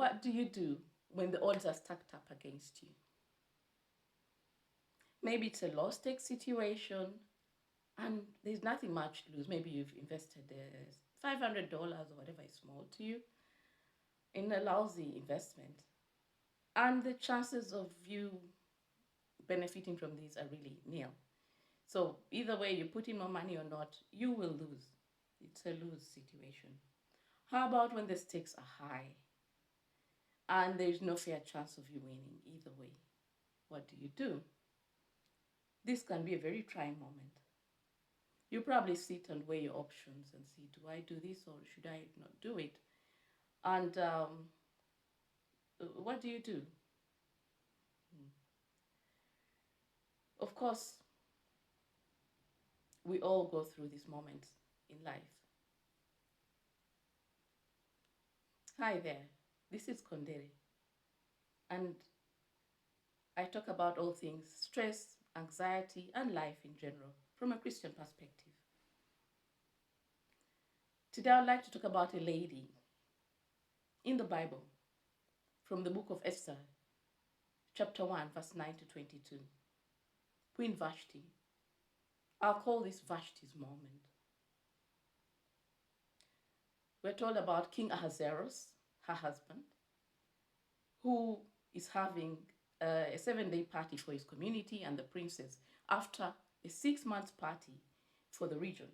What do you do when the odds are stacked up against you? Maybe it's a low-stakes situation and there's nothing much to lose. Maybe you've invested $500 or whatever is small to you in a lousy investment. And the chances of you benefiting from these are really nil. So either way, you put in more money or not, you will lose. It's a lose situation. How about when the stakes are high and there's no fair chance of you winning either way? What do you do? This can be a very trying moment. You probably sit and weigh your options and see, do I do this or should I not do it? And what do you do? Of course, we all go through these moments in life. Hi there, this is Kondere, and I talk about all things stress, anxiety, and life in general from a Christian perspective. Today, I'd like to talk about a lady in the Bible from the book of Esther, chapter 1, verse 9 to 22. Queen Vashti. I'll call this Vashti's moment. We're told about King Ahasuerus, her husband, who is having a 7-day party for his community and the princess after a 6-month party for the region,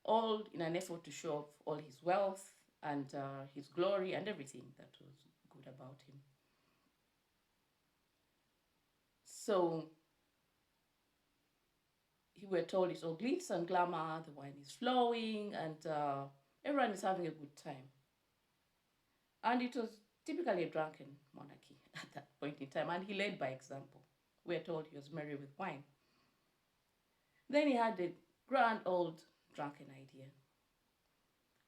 all in an effort to show off all his wealth and his glory and everything that was good about him. So we're told it's all glitz and glamour, the wine is flowing, and everyone is having a good time. And it was typically a drunken monarchy at that point in time, and he led by example. We're told he was merry with wine. Then he had a grand old drunken idea.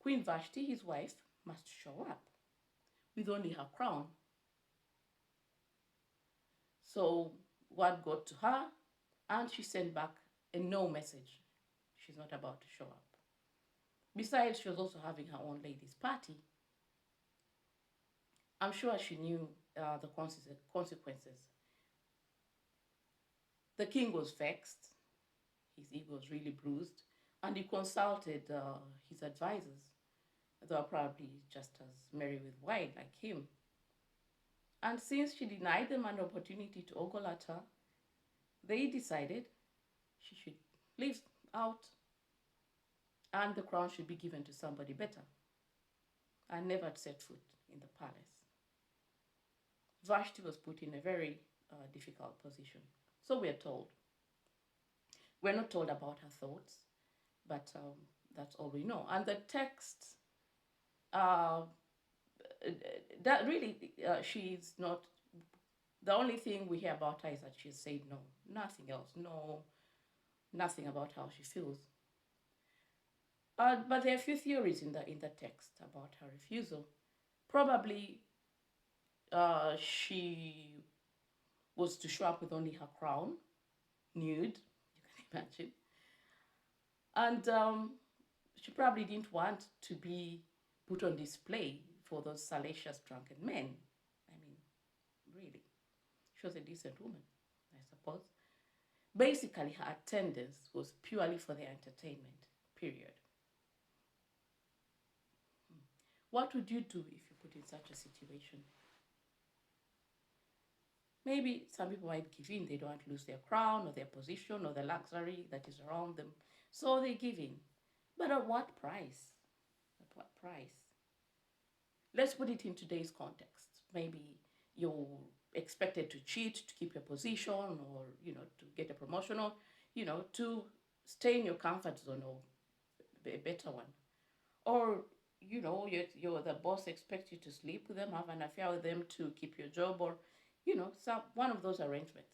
Queen Vashti, his wife, must show up with only her crown. So word got to her, and she sent back a no message. She's not about to show up. Besides, she was also having her own ladies' party. I'm sure she knew the consequences. The king was vexed. His ego was really bruised. And he consulted his advisors. They were probably just as merry with wine like him. And since she denied them an opportunity to ogle at her, they decided she should leave out and the crown should be given to somebody better, and never set foot in the palace. Vashti was put in a very difficult position. So we're told. We're not told about her thoughts, but that's all we know. And the text, that really, she's not, the only thing we hear about her is that she said no, nothing else, no, nothing about how she feels. But there are a few theories in the text about her refusal. Probably she was to show up with only her crown, nude, you can imagine. And she probably didn't want to be put on display for those salacious drunken men. I mean, really. She was a decent woman, I suppose. Basically, her attendance was purely for their entertainment, period. What would you do if you put in such a situation? Maybe some people might give in. They don't want to lose their crown or their position or the luxury that is around them. So they give in. But at what price? At what price? Let's put it in today's context. Maybe you're expected to cheat to keep your position, or, to get a promotion, or, to stay in your comfort zone, or a better one. Or, the boss expects you to sleep with them, have an affair with them to keep your job, or, one of those arrangements.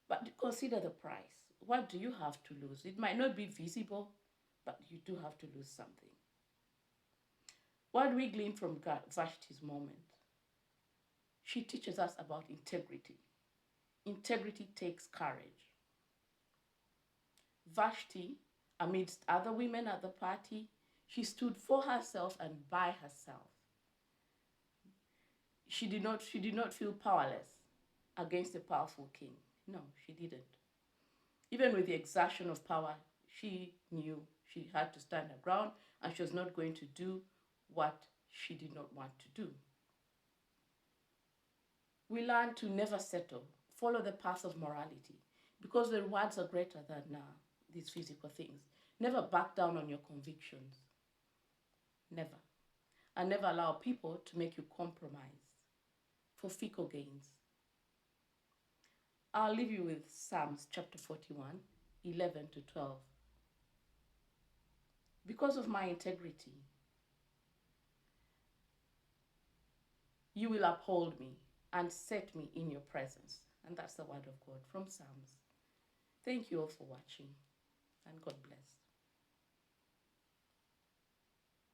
But consider the price. What do you have to lose? It might not be visible, but you do have to lose something. What do we glean from Vashti's moment? She teaches us about integrity. Integrity takes courage. Vashti, amidst other women at the party, she stood for herself and by herself. she did not feel powerless against a powerful king. No, she didn't. Even with the exertion of power, she knew she had to stand her ground and she was not going to do what she did not want to do. We learn to never settle, follow the path of morality, because the rewards are greater than these physical things. Never back down on your convictions. Never. And never allow people to make you compromise for fickle gains. I'll leave you with Psalms chapter 41, 11 to 12. Because of my integrity, you will uphold me and set me in your presence. And that's the word of God from Psalms. Thank you all for watching, and God bless.